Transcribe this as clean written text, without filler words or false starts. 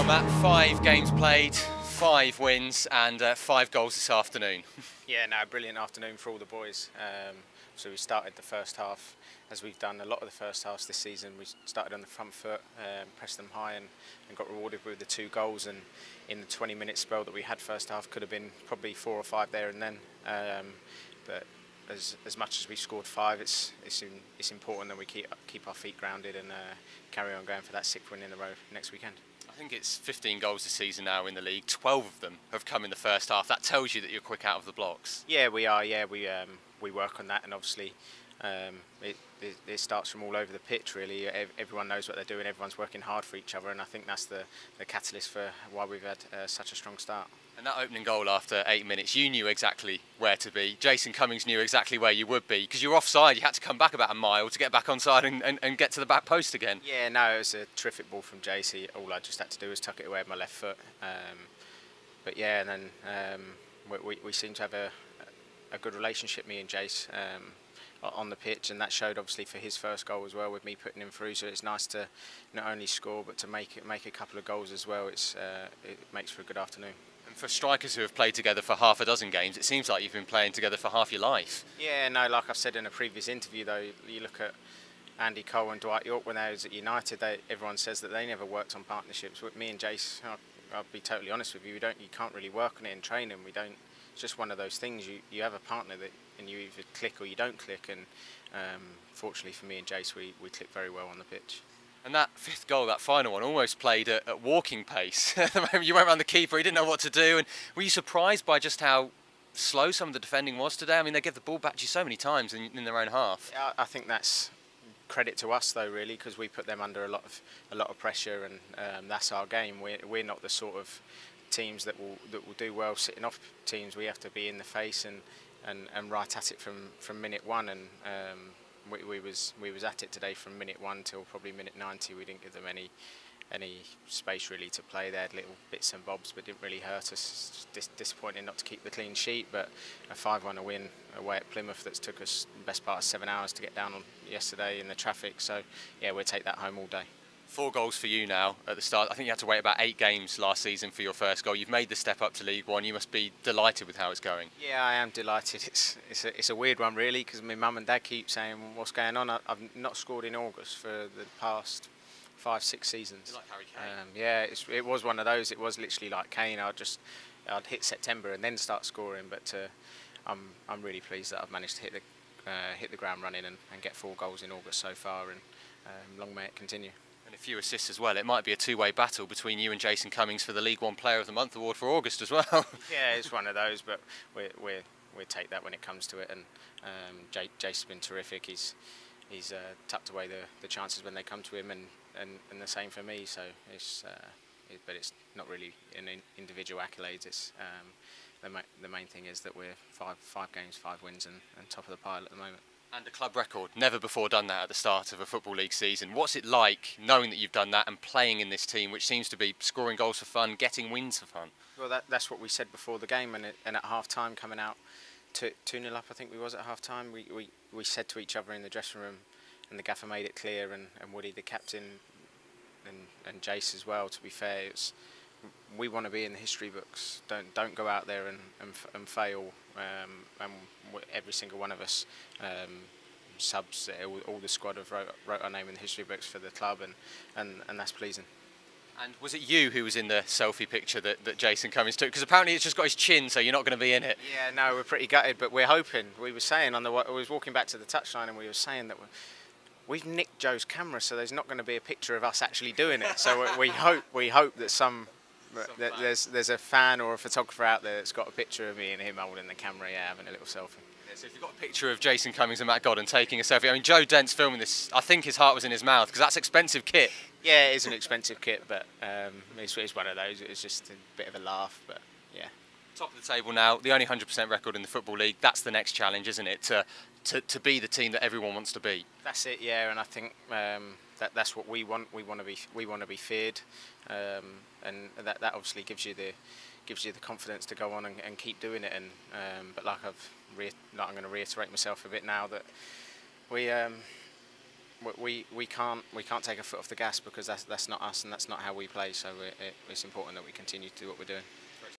Well, Matt, 5 games played, 5 wins and 5 goals this afternoon. Yeah, no, brilliant afternoon for all the boys. So we started the first half, as we've done a lot of the first halves this season. We started on the front foot, pressed them high and got rewarded with the 2 goals. And in the 20-minute spell that we had first half, could have been probably 4 or 5 there and then. But as much as we scored 5, it's important that we keep our feet grounded and carry on going for that 6th win in a row next weekend. I think it's 15 goals this season now in the league. 12 of them have come in the first half. That tells you that you're quick out of the blocks. Yeah, we are. Yeah, we work on that, and obviously it starts from all over the pitch. Really, everyone knows what they're doing. Everyone's working hard for each other, and I think that's the catalyst for why we've had such a strong start. And that opening goal after 8 minutes, you knew exactly where to be. Jason Cummings knew exactly where you would be because you were offside. You had to come back about a mile to get back onside and get to the back post again. Yeah, no, it was a terrific ball from JC. All I just had to do was tuck it away with my left foot. But yeah, and then we seem to have a good relationship, me and Jace, on the pitch, and that showed obviously for his first goal as well, with me putting him through. So it's nice to not only score but to make a couple of goals as well. It makes for a good afternoon. And for strikers who have played together for half a dozen games, it seems like you've been playing together for half your life. Yeah, no, like I've said in a previous interview though, you look at Andy Cole and Dwight York when they was at United, everyone says that they never worked on partnerships. With me and Jace, I'll be totally honest with you, you can't really work on it in training. It's just one of those things. You have a partner and you either click or you don't click, and fortunately for me and Jace, we click very well on the pitch. And that 5th goal, that final one, almost played at walking pace. You went around the keeper, he didn't know what to do. And were you surprised by just how slow some of the defending was today? I mean, they give the ball back to you so many times in their own half. Yeah, I think that's credit to us though, really, because we put them under a lot of pressure, and that's our game. We're not the sort of teams that will do well sitting off teams. We have to be in the face and right at it from minute 1. And we was at it today from minute 1 till probably minute 90. We didn't give them any space really to play. They had little bits and bobs, but didn't really hurt us. Disappointing not to keep the clean sheet, but a 5-1 win away at Plymouth that's took us the best part of 7 hours to get down on yesterday in the traffic. So yeah, we'll take that home all day. 4 goals for you now at the start. I think you had to wait about 8 games last season for your first goal. You've made the step up to League One. You must be delighted with how it's going. Yeah, I am delighted. It's a weird one really, because my mum and dad keep saying what's going on. I've not scored in August for the past 5-6 seasons. You're like Harry Kane. Yeah, it was one of those. It was literally like Kane. I'd hit September and then start scoring. But I'm really pleased that I've managed to hit the ground running and get 4 goals in August so far, and long may it continue. And a few assists as well. It might be a 2-way battle between you and Jason Cummings for the League One Player of the Month award for August as well. Yeah, it's one of those, but we take that when it comes to it. And Jason's been terrific. He's tucked away the chances when they come to him, and the same for me. So but it's not really an individual accolades. It's the main thing is that we're 5 games, 5 wins, and top of the pile at the moment. And a club record, never before done that at the start of a Football League season. What's it like knowing that you've done that and playing in this team, which seems to be scoring goals for fun, getting wins for fun? Well, that's what we said before the game, and at half time, coming out 2-0 up, I think we was at half time, we said to each other in the dressing room, and the gaffer made it clear, and Woody, the captain, and Jace as well, to be fair, we want to be in the history books. Don't go out there and fail. And every single one of us subs, all the squad have wrote our name in the history books for the club, and that's pleasing. And was it you who was in the selfie picture that Jason Cummings took? Because apparently it's just got his chin, so you're not going to be in it. Yeah, no, we're pretty gutted, but we're hoping. We were saying I was walking back to the touchline, and we were saying that we've nicked Joe's camera, so there's not going to be a picture of us actually doing it. So we hope that there's a fan or a photographer out there that's got a picture of me and him holding the camera, yeah, having a little selfie. Yeah, so if you've got a picture of Jason Cummings and Matt Godden taking a selfie, I mean, Joe Dent's filming this, I think his heart was in his mouth, because that's expensive kit. Yeah, it is an expensive kit, but it's one of those. It's just a bit of a laugh, but yeah. Top of the table now, the only 100% record in the Football League. That's the next challenge, isn't it? To be the team that everyone wants to be. That's it, yeah, and I think that's what we want. We want to be feared, and that obviously gives you the confidence to go on and keep doing it. And but like I'm going to reiterate myself a bit now, that we can't take a foot off the gas, because that's not us and that's not how we play. So it's important that we continue to do what we're doing.